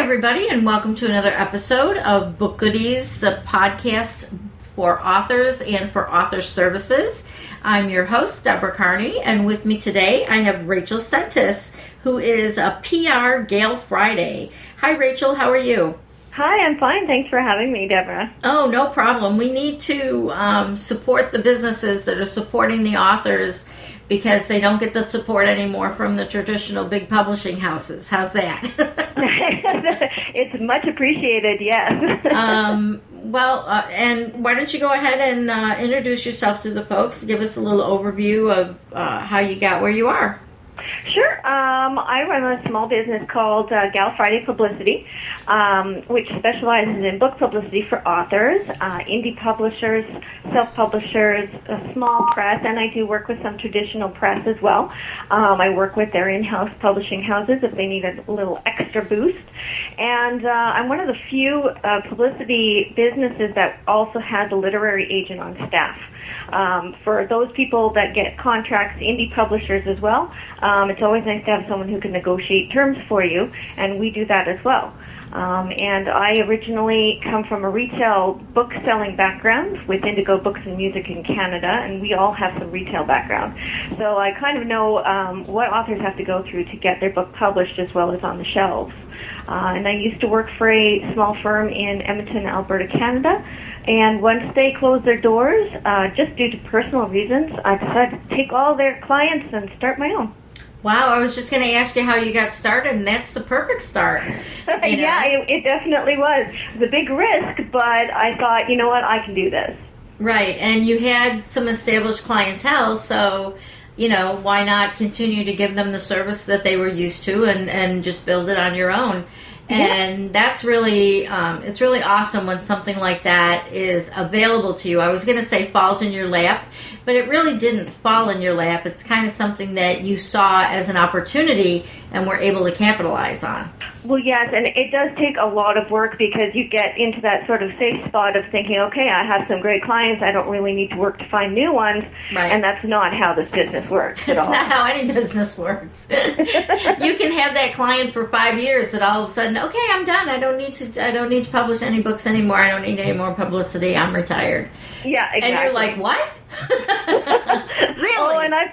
everybody, and welcome to another episode of BookGoodies, the podcast for authors and for author services. I'm your host, Deborah Carney, and with me today I have Rachel Sentis, who is a PR Gale Friday. Hi, Rachel. How are you? Hi, I'm fine. Thanks for having me, Deborah. Oh, no problem. We need to support the businesses that are supporting the authors because they don't get the support anymore from the traditional big publishing houses. How's that? It's much appreciated, yes. And why don't you go ahead and introduce yourself to the folks, give us a little overview of how you got where you are. Sure. I run a small business called Gal Friday Publicity, which specializes in book publicity for authors, indie publishers, self-publishers, a small press, and I do work with some traditional press as well. I work with their in-house publishing houses if they need a little extra boost. And I'm one of the few publicity businesses that also has a literary agent on staff. For those people that get contracts, indie publishers as well, it's always nice to have someone who can negotiate terms for you, and we do that as well. And I originally come from a retail book-selling background with Indigo Books and Music in Canada, and we all have some retail background. So I kind of know what authors have to go through to get their book published as well as on the shelves. And I used to work for a small firm in Edmonton, Alberta, Canada. And once they closed their doors, just due to personal reasons, I decided to take all their clients and start my own. Wow, I was just going to ask you how you got started, and that's the perfect start. Yeah, it definitely was. It was a big risk, but I thought, you know what, I can do this. Right, and you had some established clientele, so, why not continue to give them the service that they were used to and just build it on your own? And that's really, it's really awesome when something like that is available to you. I was going to say falls in your lap, but it really didn't fall in your lap. It's kind of something that you saw as an opportunity and were able to capitalize on. Well, yes, and it does take a lot of work because you get into that sort of safe spot of thinking, okay, I have some great clients. I don't really need to work to find new ones. Right. And that's not how this business works at all. It's not how any business works. You can have that client for 5 years and all of a sudden, okay, I'm done. I don't need to publish any books anymore. I don't need any more publicity. I'm retired. Yeah, exactly. And you're like, what? Really? Oh, and I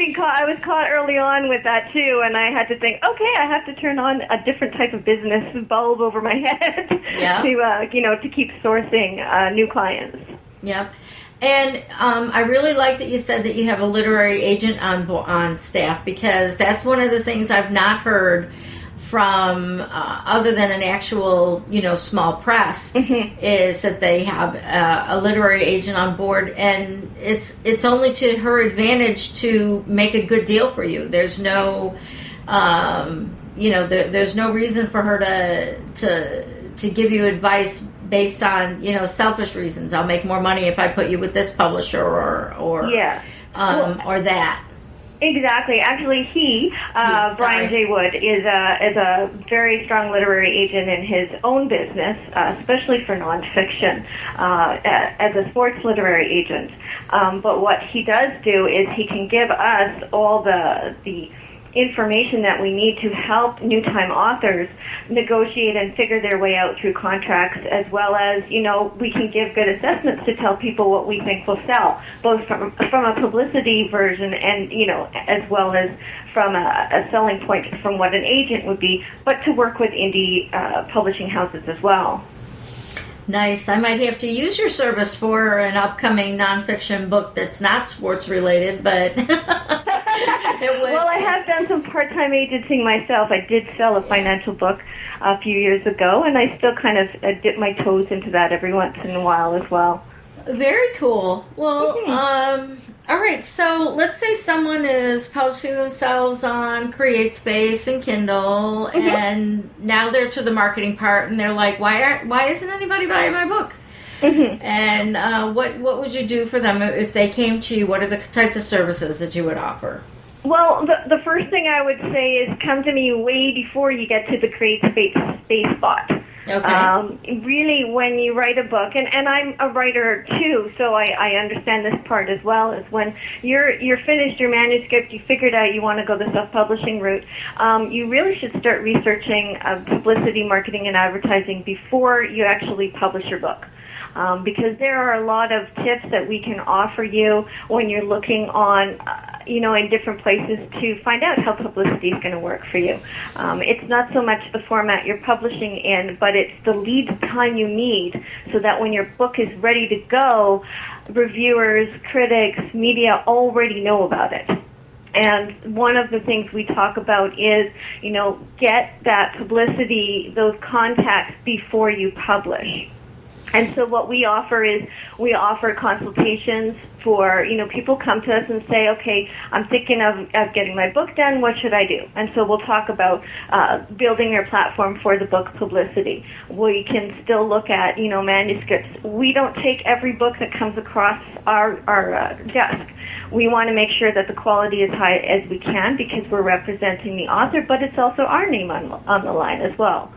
was caught early on with that too, and I had to think, okay, I have to turn on a different type of business bulb over my head to keep sourcing new clients. Yep. And I really like that you said that you have a literary agent on staff, because that's one of the things I've not heard from other than an actual, small press, is that they have a literary agent on board, and it's only to her advantage to make a good deal for you. There's no, there's no reason for her to give you advice based on, selfish reasons. I'll make more money if I put you with this publisher or that. Exactly. Actually, Brian J. Wood, is a very strong literary agent in his own business, especially for nonfiction, as a sports literary agent. But what he does do is he can give us all the information that we need to help new-time authors negotiate and figure their way out through contracts, as well as, we can give good assessments to tell people what we think will sell, both from a publicity version and, as well as from a selling point from what an agent would be, but to work with indie publishing houses as well. Nice. I might have to use your service for an upcoming nonfiction book that's not sports related, but Well, I have done some part-time agenting myself. I did sell a financial book a few years ago, and I still kind of dip my toes into that every once in a while as well. Very cool. Well, all right. So let's say someone is publishing themselves on CreateSpace and Kindle, and now they're to the marketing part, and they're like, why isn't anybody buying my book? And what would you do for them if they came to you? What are the types of services that you would offer? Well, the first thing I would say is come to me way before you get to the CreateSpace spot. Really, when you write a book, and I'm a writer too, so I understand this part as well, is when you're finished your manuscript, you figured out you want to go the self-publishing route, you really should start researching publicity, marketing, and advertising before you actually publish your book. Because there are a lot of tips that we can offer you when you're looking on, in different places to find out how publicity is going to work for you. It's not so much the format you're publishing in, but it's the lead time you need so that when your book is ready to go, reviewers, critics, media already know about it. And one of the things we talk about is, get that publicity, those contacts before you publish. And so what we offer is we offer consultations for, people come to us and say, okay, I'm thinking of getting my book done. What should I do? And so we'll talk about building your platform for the book publicity. We can still look at, manuscripts. We don't take every book that comes across our desk. We want to make sure that the quality is high as we can because we're representing the author, but it's also our name on the line as well.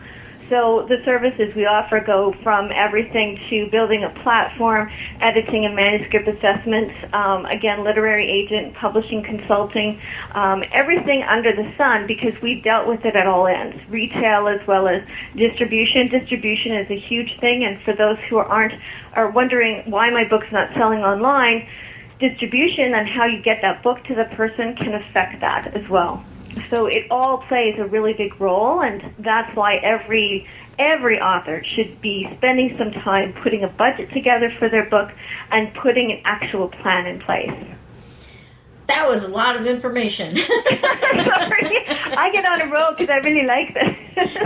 So the services we offer go from everything to building a platform, editing and manuscript assessments, again, literary agent, publishing, consulting, everything under the sun because we've dealt with it at all ends, retail as well as distribution. Distribution is a huge thing, and for those who are wondering why my book's not selling online, distribution and how you get that book to the person can affect that as well. So it all plays a really big role, and that's why every author should be spending some time putting a budget together for their book and putting an actual plan in place. That was a lot of information. Sorry, I get on a roll because I really like this.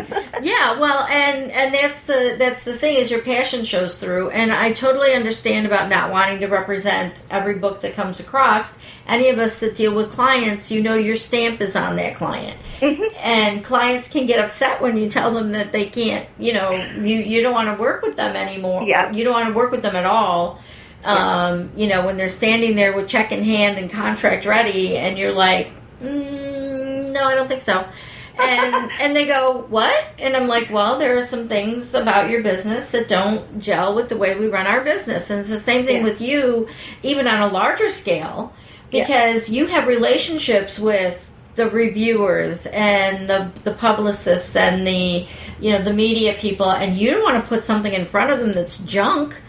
Yeah, well, and that's the thing is your passion shows through, and I totally understand about not wanting to represent every book that comes across. Any of us that deal with clients, your stamp is on that client, and clients can get upset when you tell them that they can't. You don't want to work with them anymore. Yeah. You don't want to work with them at all. When they're standing there with check in hand and contract ready, and you're like, no, I don't think so. And they go, what? And I'm like, well, there are some things about your business that don't gel with the way we run our business. And it's the same thing with you, even on a larger scale, because you have relationships with the reviewers and the publicists and the media people, and you don't want to put something in front of them that's junk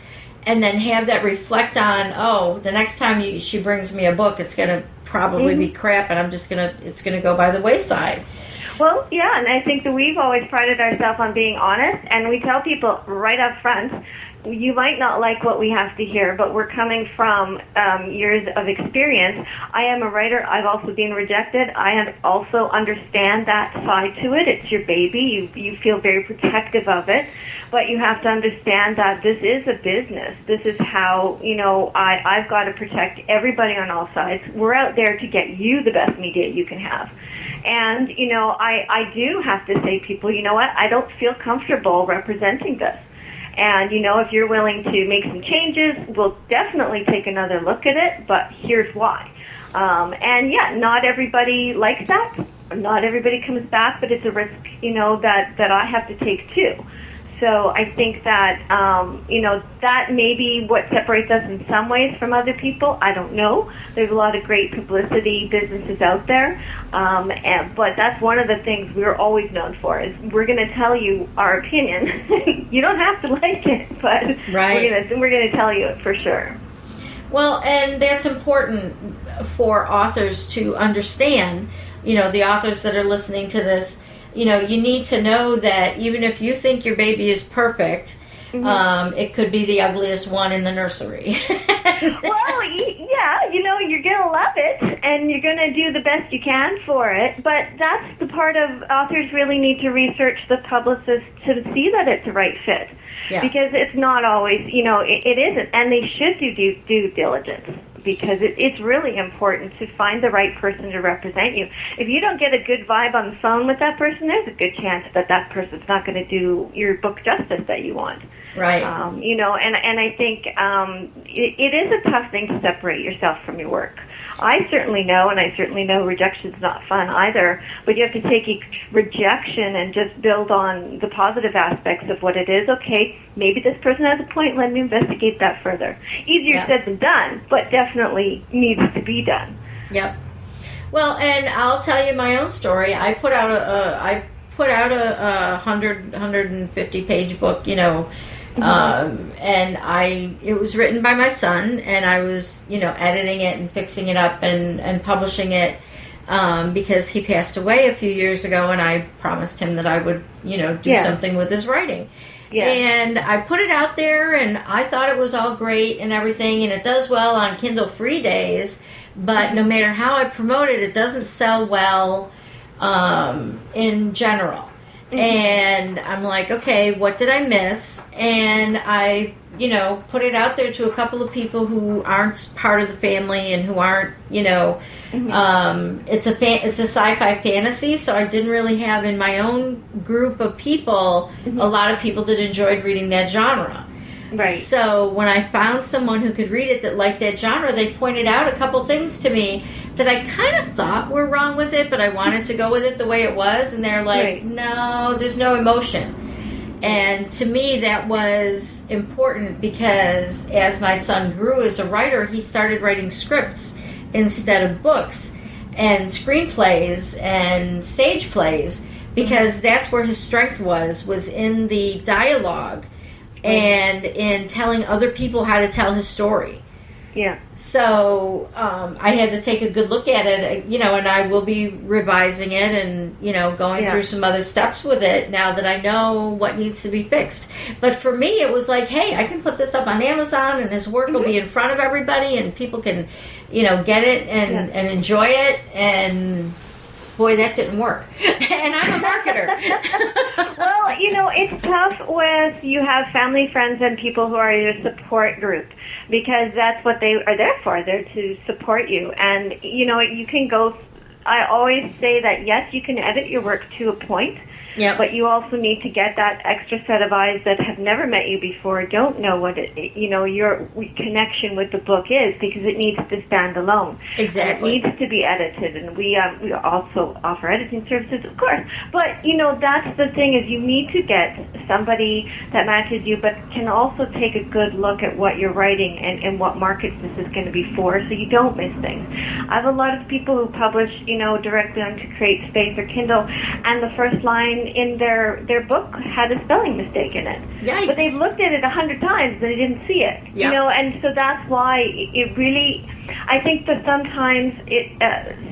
and then have that reflect on, the next time she brings me a book, it's going to probably be crap, and it's going to go by the wayside. Well, yeah, and I think that we've always prided ourselves on being honest, and we tell people right up front, you might not like what we have to hear, but we're coming from years of experience. I am a writer. I've also been rejected. I also understand that side to it. It's your baby. You feel very protective of it, but you have to understand that this is a business. This is how, I've got to protect everybody on all sides. We're out there to get you the best media you can have. And, I do have to say, people, you know what? I don't feel comfortable representing this. And, if you're willing to make some changes, we'll definitely take another look at it, but here's why. Not everybody likes that. Not everybody comes back, but it's a risk, that I have to take too. So I think that, that may be what separates us in some ways from other people. I don't know. There's a lot of great publicity businesses out there. But that's one of the things we're always known for is we're going to tell you our opinion. You don't have to like it, but we're going to tell you it for sure. Well, and that's important for authors to understand, the authors that are listening to this. You need to know that even if you think your baby is perfect, it could be the ugliest one in the nursery. Well, yeah, you're going to love it, and you're going to do the best you can for it, but that's the part of authors really need to research the publicist to see that it's the right fit. Yeah. Because it's not always, it isn't, and they should do due diligence. because it's really important to find the right person to represent you. If you don't get a good vibe on the phone with that person, there's a good chance that that person's not going to do your book justice that you want. Right. You know, and I think it is a tough thing to separate yourself from your work. I certainly know, and I certainly know rejection's not fun either, but you have to take each rejection and just build on the positive aspects of what it is. Okay, maybe this person has a point, let me investigate that further. Easier said than done, but definitely needs to be done. Yep. Well, and I'll tell you my own story. I put out a 150 page book, you know, and it was written by my son, and I was, you know, editing it and fixing it up and publishing it, because he passed away a few years ago, and I promised him that I would, you know, do something with his writing. Yeah. And I put it out there, and I thought it was all great and everything, and it does well on Kindle free days, but no matter how I promote it, it doesn't sell well in general. And I'm like, okay, what did I miss? And I, you know, put it out there to a couple of people who aren't part of the family and who aren't, you know, it's a sci-fi fantasy, so I didn't really have in my own group of people a lot of people that enjoyed reading that genre. Right. So when I found someone who could read it that liked that genre, they pointed out a couple things to me that I kind of thought were wrong with it, but I wanted to go with it the way it was, and they're like, no, there's no emotion. And to me, that was important because as my son grew as a writer, he started writing scripts instead of books and screenplays and stage plays, because that's where his strength was in the dialogue and in telling other people how to tell his story. Yeah. So I had to take a good look at it, you know, and I will be revising it and, you know, going through some other steps with it now that I know what needs to be fixed. But for me, it was like, hey, I can put this up on Amazon, and his work will be in front of everybody, and people can, you know, get it and enjoy it. And boy, that didn't work. And I'm a marketer. Well, you know, it's tough with you have family, friends, and people who are your support group, because that's what they are there for. They're to support you. And, you know, you can go, I always say that, yes, you can edit your work to a point, but you also need to get that extra set of eyes that have never met you before, don't know what your connection with the book is, because it needs to stand alone. Exactly. And it needs to be edited, and we also offer editing services, of course. But, you know, that's the thing, is you need to get somebody that matches you, but can also take a good look at what you're writing and what markets this is going to be for, so you don't miss things. I have a lot of people who publish, you know, directly onto Create Space or Kindle, and the first line in their book had a spelling mistake in it. Yikes. But they've looked at it 100 times and they didn't see it. You know, and so that's why it really, I think that sometimes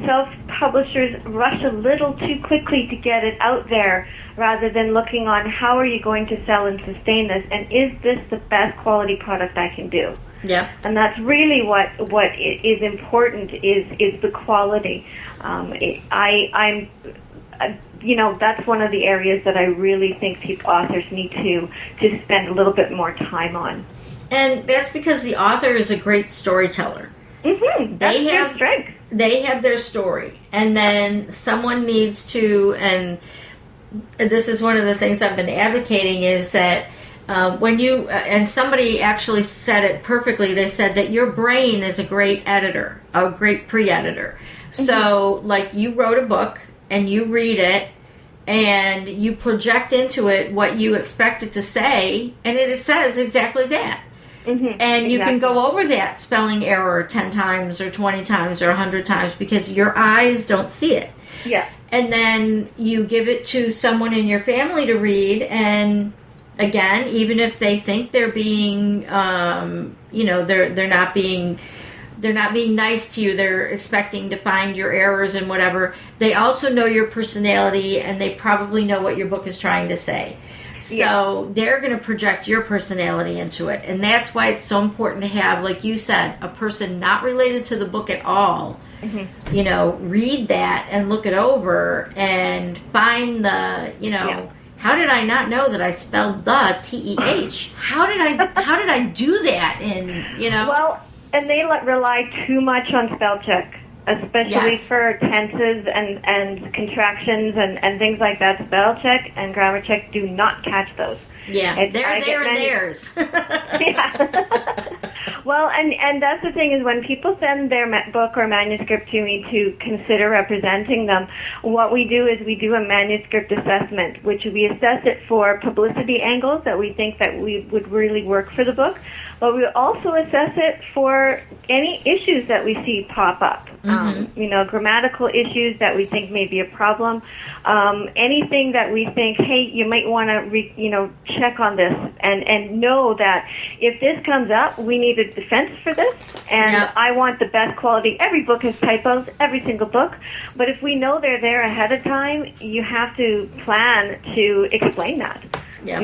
self-publishers rush a little too quickly to get it out there, rather than looking on how are you going to sell and sustain this, and is this the best quality product I can do? Yeah. And that's really what is important, is the quality. You know, that's one of the areas that I really think authors need to spend a little bit more time on. And that's because the author is a great storyteller. That's their strength. They have their story, and then someone needs to, and this is one of the things I've been advocating, is that when you, and somebody actually said it perfectly, they said that your brain is a great editor, a great pre-editor. So, like, you wrote a book, and you read it, and you project into it what you expect it to say, and it says exactly that. And you can go over that spelling error 10 times or 20 times or 100 times because your eyes don't see it. Yeah. And then you give it to someone in your family to read, and again, even if they think they're being, you know, they're not being nice to you, they're expecting to find your errors and whatever, they also know your personality, and they probably know what your book is trying to say. So they're going to project your personality into it. And that's why it's so important to have, like you said, a person not related to the book at all, you know, read that and look it over and find the, you know, how did I not know that I spelled the T-E-H? How did I do that? And, you know. Well, And they rely too much on spell check, especially for tenses and contractions and things like that. Spell check and grammar check do not catch those. Yeah, they're theirs. Yeah. Well, and that's the thing is when people send their book or manuscript to me to consider representing them, what we do is we do a manuscript assessment, which we assess it for publicity angles that we think that we would really work for the book. But we also assess it for any issues that we see pop up. Grammatical issues that we think may be a problem. Anything that we think, hey, you might want to, check on this and know that if this comes up, we need a defense for this. And I want the best quality. Every book has typos, every single book. But if we know they're there ahead of time, you have to plan to explain that. Yeah.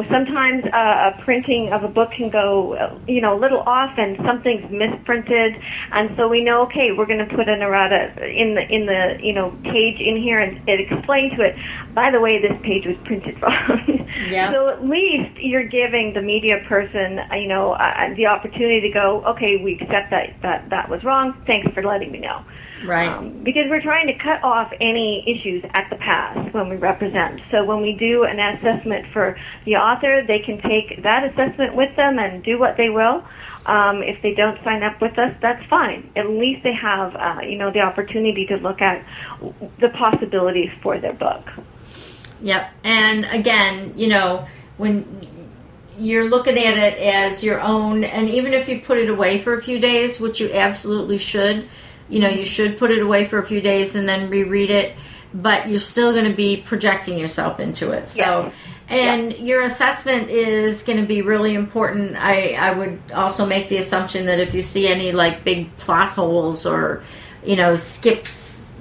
Sometimes a printing of a book can go, a little off, and something's misprinted, and so we know, okay, we're going to put an errata in the page in here and explain to it. By the way, this page was printed wrong. Yeah. So at least you're giving the media person, the opportunity to go, okay, we accept that was wrong. Thanks for letting me know. Right. Because we're trying to cut off any issues at the pass when we represent. So when we do an assessment for the author, they can take that assessment with them and do what they will. If they don't sign up with us, that's fine. At least they have, the opportunity to look at the possibilities for their book. Yep. And again, when you're looking at it as your own, and even if you put it away for a few days, which you absolutely should, you should put it away for a few days and then reread it, but you're still going to be projecting yourself into it. So, and your assessment is going to be really important. I would also make the assumption that if you see any big plot holes or, skips,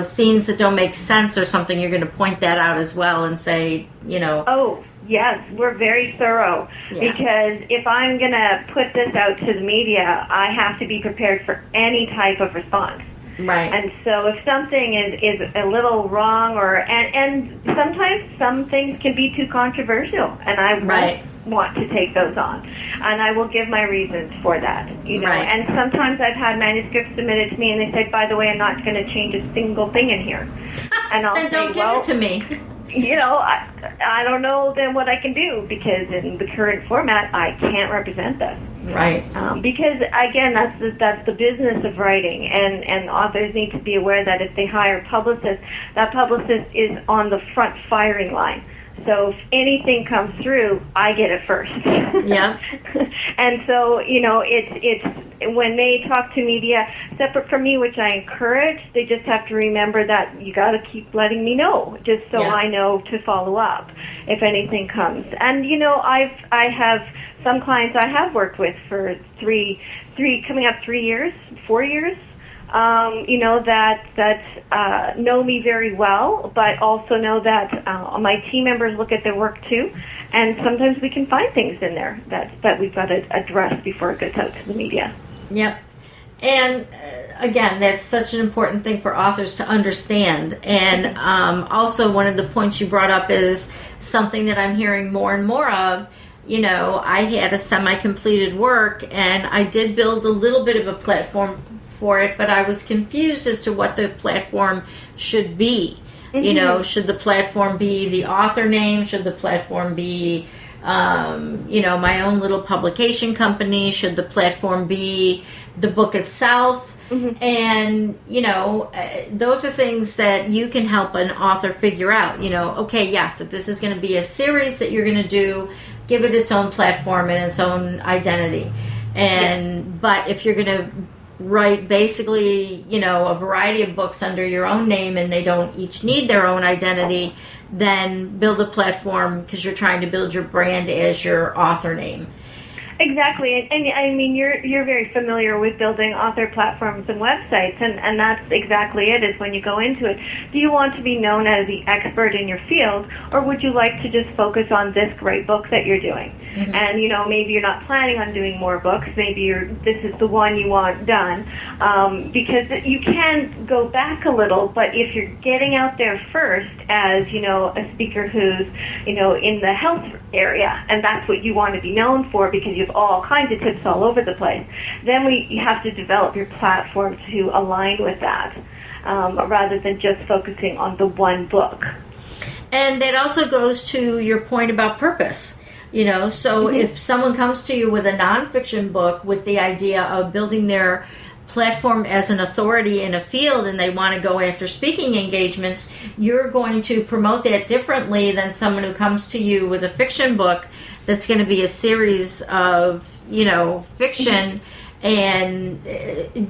scenes that don't make sense or something, you're going to point that out as well and say, Oh, yes, we're very thorough because if I'm going to put this out to the media, I have to be prepared for any type of response. Right. And so if something is a little wrong and sometimes some things can be too controversial, and I won't want to take those on. And I will give my reasons for that. Right. And sometimes I've had manuscripts submitted to me and they said, by the way, I'm not going to change a single thing in here. And I'll then don't give it to me. I don't know then what I can do because in the current format, I can't represent this. Right. Because, again, that's the business of writing, and authors need to be aware that if they hire a publicist, that publicist is on the front firing line. So if anything comes through, I get it first. Yeah. And so, it's when they talk to media, separate from me, which I encourage, they just have to remember that you got to keep letting me know, just so I know to follow up if anything comes. And, I have some clients I have worked with for coming up 4 years, that know me very well, but also know that my team members look at their work too, and sometimes we can find things in there that we've got to address before it gets out to the media. Yep. And again, that's such an important thing for authors to understand. And also one of the points you brought up is something that I'm hearing more and more of. I had a semi-completed work, and I did build a little bit of a platform for it, but I was confused as to what the platform should be. Mm-hmm. Should the platform be the author name? Should the platform be, my own little publication company? Should the platform be the book itself? Mm-hmm. And, those are things that you can help an author figure out. Okay, yes, if this is going to be a series that you're going to do, give it its own platform and its own identity. But if you're going to write basically, a variety of books under your own name and they don't each need their own identity, then build a platform because you're trying to build your brand as your author name. Exactly, and I mean you're very familiar with building author platforms and websites, and that's exactly it. Is when you go into it, do you want to be known as the expert in your field, or would you like to just focus on this great book that you're doing? Mm-hmm. And maybe you're not planning on doing more books. Maybe this is the one you want done, because you can go back a little. But if you're getting out there first as a speaker who's in the health area, and that's what you want to be known for because you give all kinds of tips all over the place. Then you have to develop your platform to align with that, rather than just focusing on the one book. And that also goes to your point about purpose. So if someone comes to you with a nonfiction book with the idea of building their platform as an authority in a field and they want to go after speaking engagements, you're going to promote that differently than someone who comes to you with a fiction book that's going to be a series of, fiction, and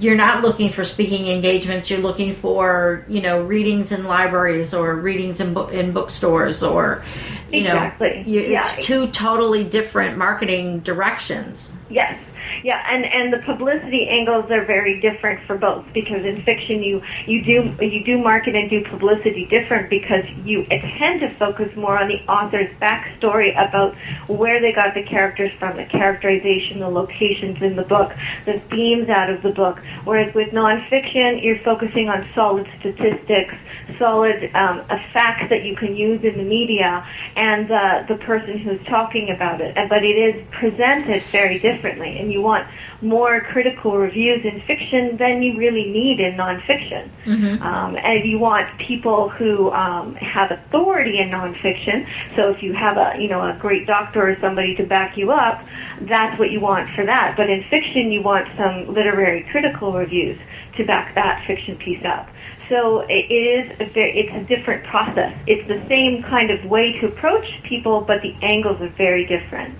you're not looking for speaking engagements. You're looking for, readings in libraries or readings in bookstores or, Exactly. It's two totally different marketing directions. Yes. Yeah, and the publicity angles are very different for both, because in fiction you do market and do publicity different because you tend to focus more on the author's backstory about where they got the characters from, the characterization, the locations in the book, the themes out of the book. Whereas with nonfiction, you're focusing on solid statistics, solid facts that you can use in the media, and the person who's talking about it. But it is presented very differently, and you want more critical reviews in fiction than you really need in nonfiction. And you want people who have authority in nonfiction. So if you have a great doctor or somebody to back you up, that's what you want for that. But in fiction, you want some literary critical reviews to back that fiction piece up. So it's a different process. It's the same kind of way to approach people, but the angles are very different.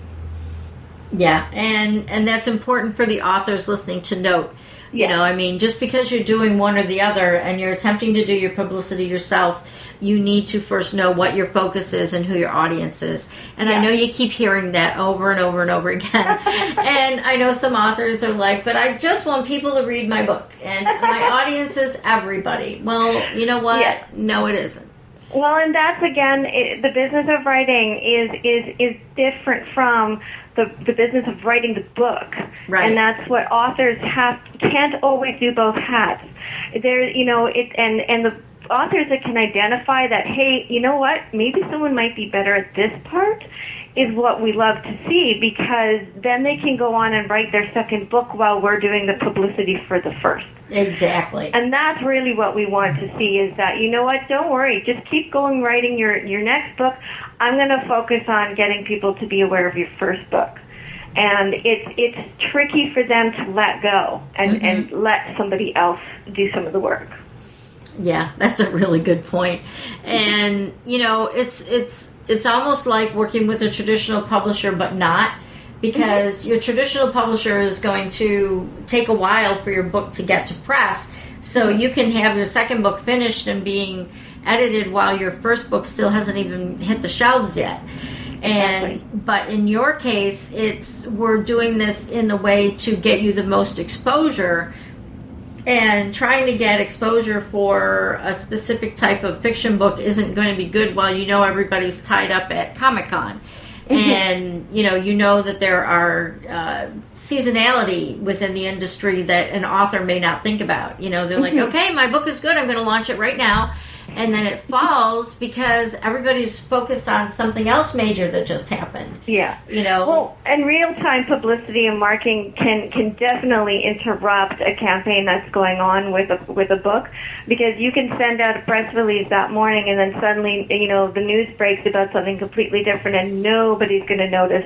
Yeah, and that's important for the authors listening to note. Just because you're doing one or the other and you're attempting to do your publicity yourself, you need to first know what your focus is and who your audience is. And I know you keep hearing that over and over and over again. And I know some authors are like, but I just want people to read my book. And my audience is everybody. Well, you know what? Yeah. No, it isn't. Well, and that's, again, the business of writing is different from the business of writing the book. Right. And that's what authors can't always do both hats. And the authors that can identify that, hey, you know what, maybe someone might be better at this part, is what we love to see, because then they can go on and write their second book while we're doing the publicity for the first. Exactly. And that's really what we want to see, is that, you know what, don't worry, just keep going writing your next book. I'm going to focus on getting people to be aware of your first book. And it's tricky for them to let go and let somebody else do some of the work. Yeah, that's a really good point. And, it's almost like working with a traditional publisher, but not, because your traditional publisher is going to take a while for your book to get to press. So you can have your second book finished and being edited while your first book still hasn't even hit the shelves yet. But in your case, we're doing this in the way to get you the most exposure. And trying to get exposure for a specific type of fiction book isn't going to be good while everybody's tied up at Comic-Con. And, you know that there are seasonality within the industry that an author may not think about. They're like, okay, my book is good, I'm going to launch it right now. And then it falls because everybody's focused on something else major that just happened. Yeah. Well, and real-time publicity and marketing can definitely interrupt a campaign that's going on with a book, because you can send out a press release that morning and then suddenly, the news breaks about something completely different and nobody's going to notice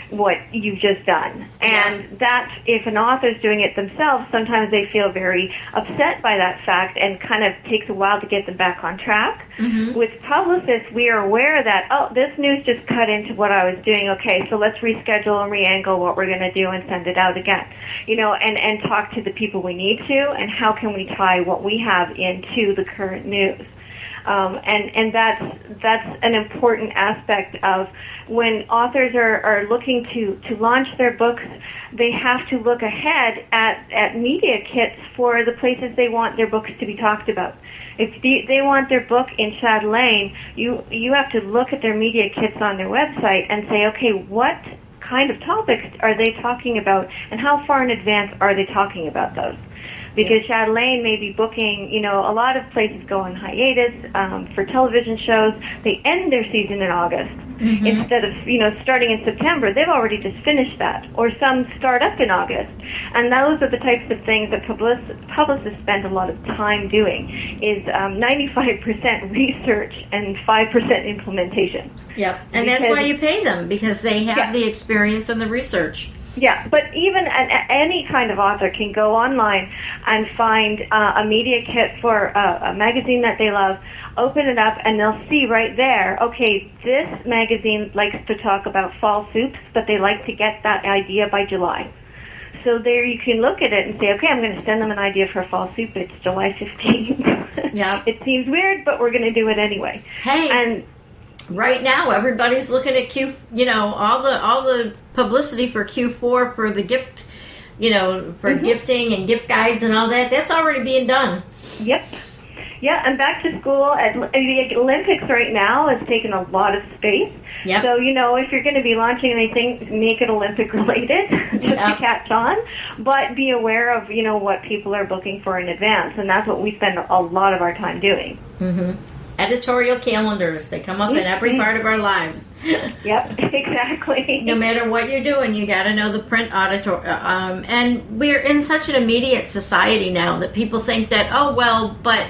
what you've just done. And that, if an author's doing it themselves, sometimes they feel very upset by that fact and kind of takes a while to get them back on track. With publicists, we are aware that, this news just cut into what I was doing. Okay, so let's reschedule and re-angle what we're going to do and send it out again. And talk to the people we need to, and how can we tie what we have into the current news. And that's an important aspect of when authors are looking to launch their books. They have to look ahead at media kits for the places they want their books to be talked about. If they want their book in Chatelaine, you have to look at their media kits on their website and say, okay, what kind of topics are they talking about, and how far in advance are they talking about those? Because Chatelaine may be booking, a lot of places go on hiatus for television shows. They end their season in August. Instead of, starting in September, they've already just finished that. Or some start up in August. And those are the types of things that publicists spend a lot of time doing, is 95% research and 5% implementation. Yep. And that's why you pay them, because they have the experience and the research. Yeah, but even any kind of author can go online and find a media kit for a magazine that they love, open it up, and they'll see right there, okay, this magazine likes to talk about fall soups, but they like to get that idea by July. So there you can look at it and say, okay, I'm going to send them an idea for a fall soup. It's July 15th. Yeah. It seems weird, but we're going to do it anyway. Hey. And right now, everybody's looking at all the publicity for Q4 for the gift, for gifting and gift guides and all that. That's already being done. Yep. Yeah, and back to school at the Olympics right now has taken a lot of space. Yep. So, if you're going to be launching anything, make it Olympic related just to catch on. But be aware of, what people are booking for in advance. And that's what we spend a lot of our time doing. Mm-hmm. Editorial calendars. They come up in every part of our lives. Yep, exactly. No matter what you're doing, you got to know the print auditor. And we're in such an immediate society now that people think that, but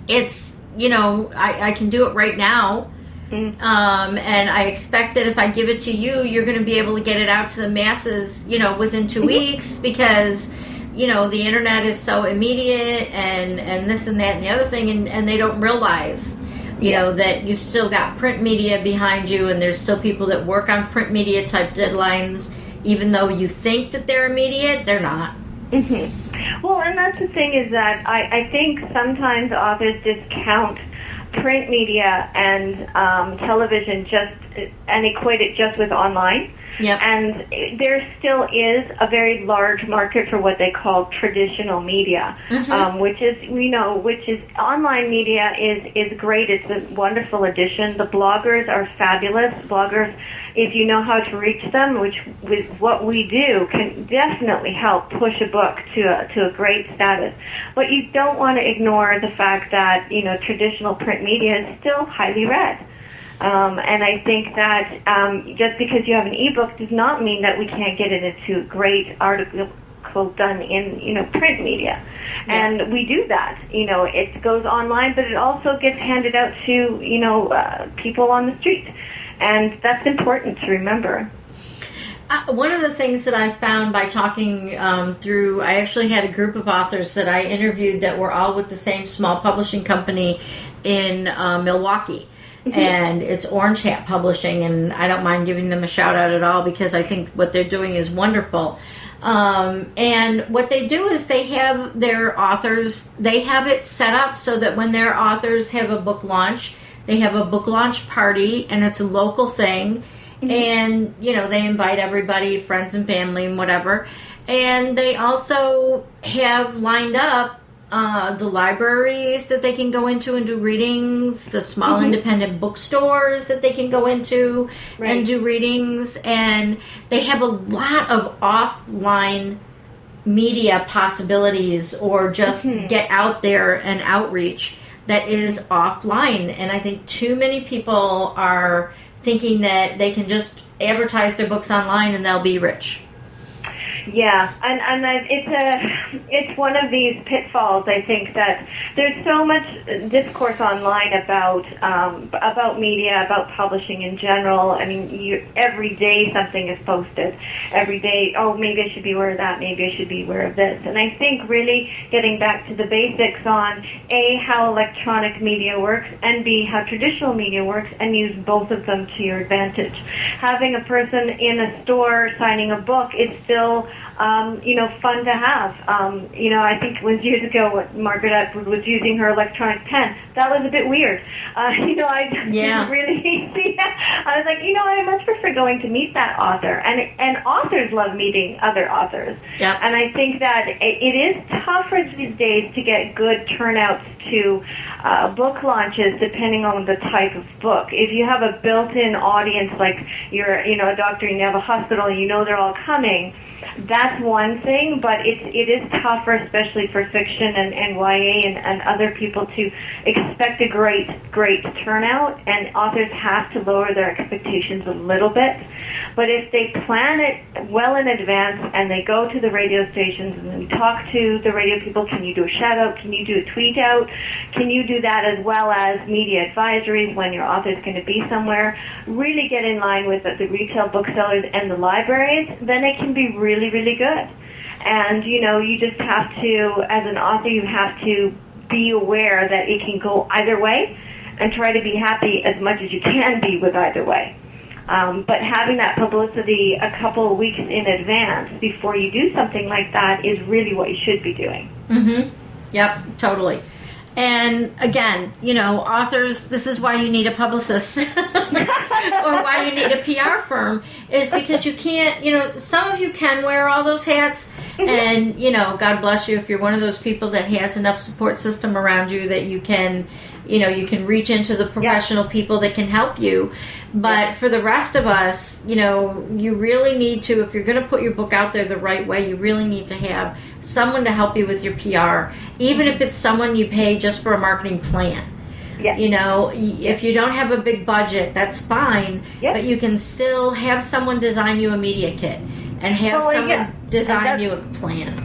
it's, I can do it right now. And I expect that if I give it to you, you're going to be able to get it out to the masses, within 2 weeks, because the internet is so immediate and this and that and the other thing, and they don't realize, that you've still got print media behind you, and there's still people that work on print media type deadlines, even though you think that they're immediate, they're not. Mm-hmm. Well, and that's the thing, is that I think sometimes authors discount print media and television and equate it just with online. Yep. And there still is a very large market for what they call traditional media, which is online media is great. It's a wonderful addition. The bloggers are fabulous. Bloggers, if you know how to reach them, which with what we do, can definitely help push a book to a great status. But you don't want to ignore the fact that traditional print media is still highly read. And I think that just because you have an ebook does not mean that we can't get it into a great article done in print media. Yeah. And we do that. It goes online, but it also gets handed out to people on the street, and that's important to remember. One of the things that I found by talking through, I actually had a group of authors that I interviewed that were all with the same small publishing company in Milwaukee. And it's Orange Hat Publishing, and I don't mind giving them a shout out at all, because I think what they're doing is wonderful. And what they do is they have their authors, they have it set up so that when their authors have a book launch, they have a book launch party, and it's a local thing. And, they invite everybody, friends and family and whatever. And they also have lined up the libraries that they can go into and do readings, the small independent bookstores that they can go into and do readings, and they have a lot of offline media possibilities, or just get out there and outreach that is offline. And I think too many people are thinking that they can just advertise their books online and they'll be rich. Yeah, and it's one of these pitfalls. I think that there's so much discourse online about media, about publishing in general. I mean, every day something is posted. Every day, maybe I should be aware of that. Maybe I should be aware of this. And I think really getting back to the basics on A, how electronic media works, and B, how traditional media works, and use both of them to your advantage. Having a person in a store signing a book is still fun to have. I think it was years ago when Margaret Atwood was using her electronic pen. That was a bit weird. I didn't really see that. I was like, I much prefer going to meet that author. And authors love meeting other authors. Yep. And I think that it is tougher these days to get good turnouts to book launches, depending on the type of book. If you have a built-in audience, like you're, a doctor, and you have a hospital, and they're all coming, that's one thing, but it is tougher, especially for fiction and YA and other people, to expect a great turnout, and authors have to lower their expectations a little bit. But if they plan it well in advance and they go to the radio stations and then talk to the radio people, can you do a shout out? Can you do a tweet out? Can you do that as well as media advisories when your author is going to be somewhere? Really get in line with the retail booksellers and the libraries, then it can be really, really good. And, you just have to, as an author, you have to be aware that it can go either way and try to be happy as much as you can be with either way. But having that publicity a couple of weeks in advance before you do something like that is really what you should be doing. Mm-hmm. Yep, totally. And again, authors, this is why you need a publicist or why you need a PR firm, is because you can't, some of you can wear all those hats, and, God bless you if you're one of those people that has enough support system around you that you can, you can reach into the professional people that can help you. But for the rest of us, you really need to, if you're going to put your book out there the right way, you really need to have someone to help you with your PR, even if it's someone you pay just for a marketing plan. Yeah. If you don't have a big budget, that's fine, but you can still have someone design you a media kit and have someone design you a plan.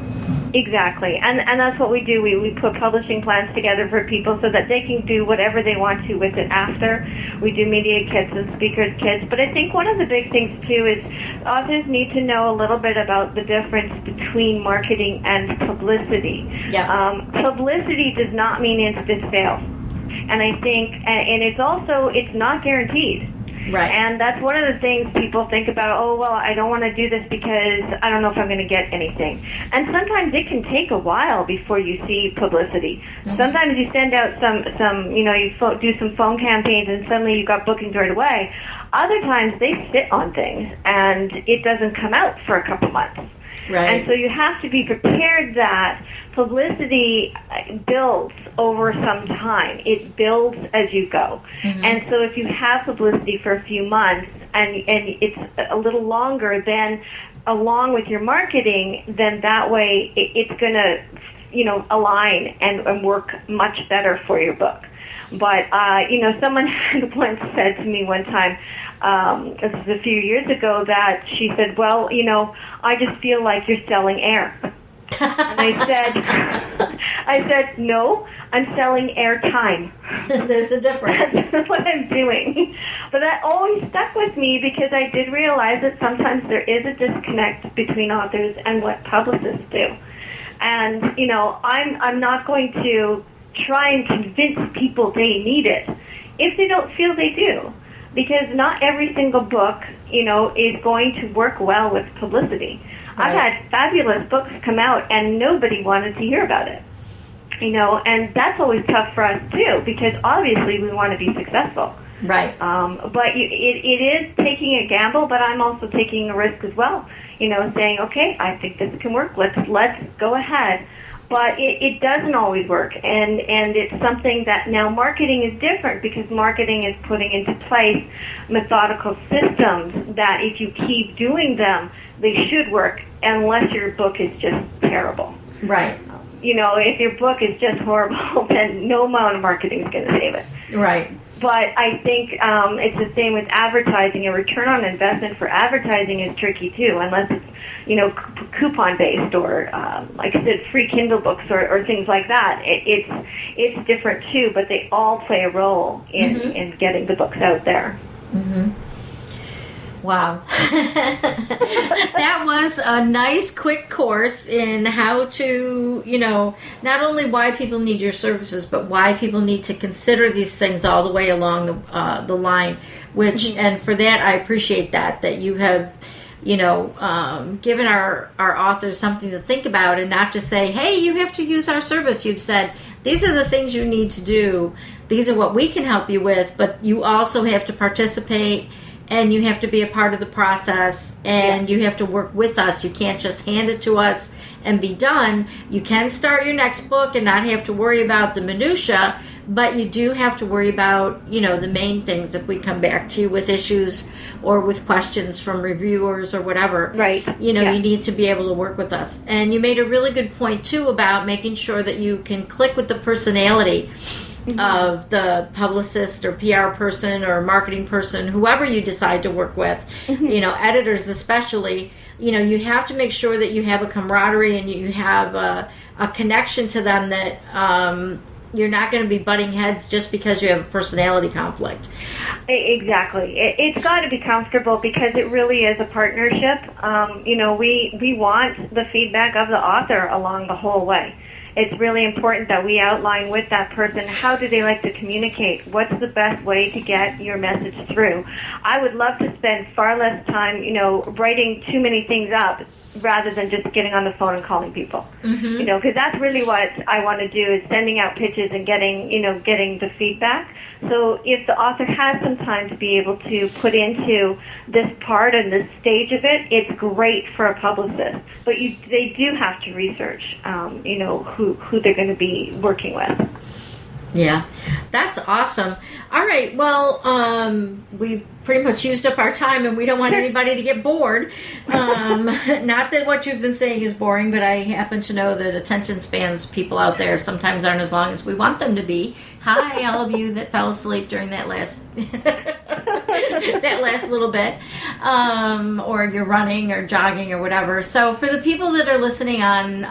Exactly, and that's what we do. We put publishing plans together for people so that they can do whatever they want to with it after. We do media kits and speakers kits, but I think one of the big things too is authors need to know a little bit about the difference between marketing and publicity. Yeah. Publicity does not mean instant sales, and I think, and it's not guaranteed. Right. And that's one of the things people think about, I don't want to do this because I don't know if I'm going to get anything. And sometimes it can take a while before you see publicity. Mm-hmm. Sometimes you send out some you do some phone campaigns and suddenly you've got bookings right away. Other times they sit on things and it doesn't come out for a couple months. Right. And so you have to be prepared that publicity builds over some time. It builds as you go. Mm-hmm. And so if you have publicity for a few months and it's a little longer, then along with your marketing, then that way it's going to, align and work much better for your book. But, someone had once said to me one time, this was a few years ago, that she said, I just feel like you're selling air. And I said, no, I'm selling airtime. There's a difference. That's what I'm doing. But that always stuck with me because I did realize that sometimes there is a disconnect between authors and what publicists do. And, I'm not going to try and convince people they need it if they don't feel they do. Because not every single book, is going to work well with publicity. Right. I've had fabulous books come out and nobody wanted to hear about it. And that's always tough for us too, because obviously we want to be successful. Right. But it is taking a gamble, but I'm also taking a risk as well. Saying, okay, I think this can work. Let's go ahead. But it doesn't always work, and it's something that now marketing is different, because marketing is putting into place methodical systems that if you keep doing them, they should work, unless your book is just terrible. Right. If your book is just horrible, then no amount of marketing is going to save it. Right. But I think it's the same with advertising. A return on investment for advertising is tricky too, unless it's coupon based or like I said, free Kindle books or things like that. It's different too, but they all play a role in getting the books out there. Mm-hmm. Wow. That was a nice quick course in how to, not only why people need your services, but why people need to consider these things all the way along the line, which, and for that, I appreciate that you have, given our authors something to think about, and not just say, hey, you have to use our service. You've said, these are the things you need to do. These are what we can help you with, but you also have to participate. And you have to be a part of the process, and you have to work with us. You can't just hand it to us and be done. You can start your next book and not have to worry about the minutia, but you do have to worry about, the main things if we come back to you with issues or with questions from reviewers or whatever. Right. You need to be able to work with us. And you made a really good point, too, about making sure that you can click with the personality of the publicist or PR person or marketing person, whoever you decide to work with, editors especially. You have to make sure that you have a camaraderie and you have a connection to them that you're not going to be butting heads just because you have a personality conflict. Exactly. It's got to be comfortable because it really is a partnership. We want the feedback of the author along the whole way. It's really important that we outline with that person, how do they like to communicate? What's the best way to get your message through? I would love to spend far less time, writing too many things up rather than just getting on the phone and calling people. Because that's really what I want to do, is sending out pitches and getting the feedback. So if the author has some time to be able to put into this part and this stage of it, it's great for a publicist. But they do have to research, who they're going to be working with. Yeah, that's awesome. All right, well, we pretty much used up our time, and we don't want anybody to get bored. Not that what you've been saying is boring, but I happen to know that attention spans of people out there sometimes aren't as long as we want them to be. Hi, all of you that fell asleep during that last that last little bit, or you're running or jogging or whatever. So for the people that are listening on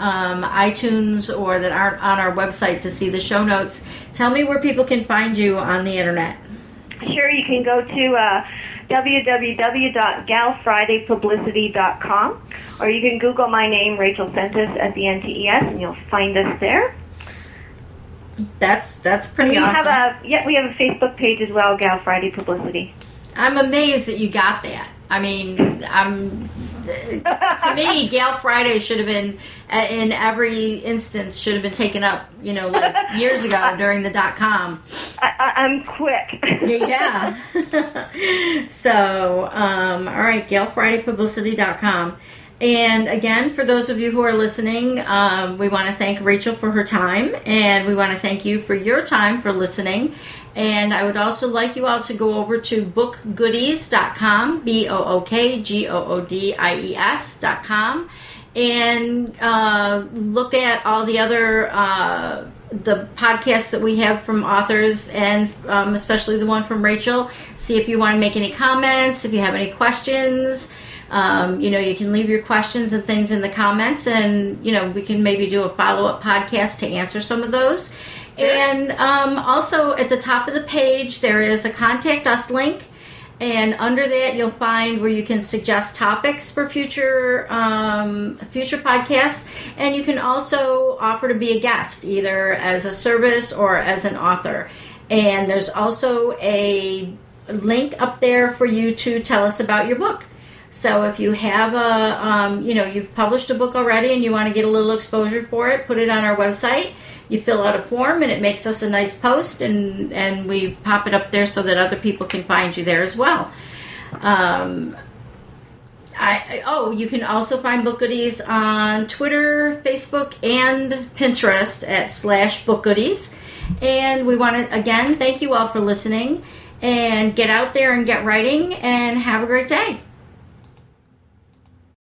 iTunes or that aren't on our website to see the show notes, tell me where people can find you on the internet. Sure, you can go to www.galfridaypublicity.com, or you can Google my name, Rachel Sentis, SENTES, and you'll find us there. That's pretty awesome. We have a Facebook page as well, Gal Friday Publicity. I'm amazed that you got that. I mean, to me, Gal Friday should have been, in every instance, should have been taken up, like years ago during the .com. I'm quick. Yeah. So, all right, GalFridayPublicity.com. And again, for those of you who are listening, we want to thank Rachel for her time, and we want to thank you for your time for listening. And I would also like you all to go over to BookGoodies.com, BookGoodies.com, and look at all the other the podcasts that we have from authors, and especially the one from Rachel. See if you want to make any comments, if you have any questions. You can leave your questions and things in the comments, and, we can maybe do a follow-up podcast to answer some of those. And also at the top of the page, there is a Contact Us link, and under that you'll find where you can suggest topics for future podcasts, and you can also offer to be a guest, either as a service or as an author. And there's also a link up there for you to tell us about your book. So if you have you've published a book already and you want to get a little exposure for it, put it on our website. You fill out a form and it makes us a nice post, and we pop it up there so that other people can find you there as well. You can also find Book Goodies on Twitter, Facebook, and Pinterest at /BookGoodies. And we want to, again, thank you all for listening, and get out there and get writing, and have a great day.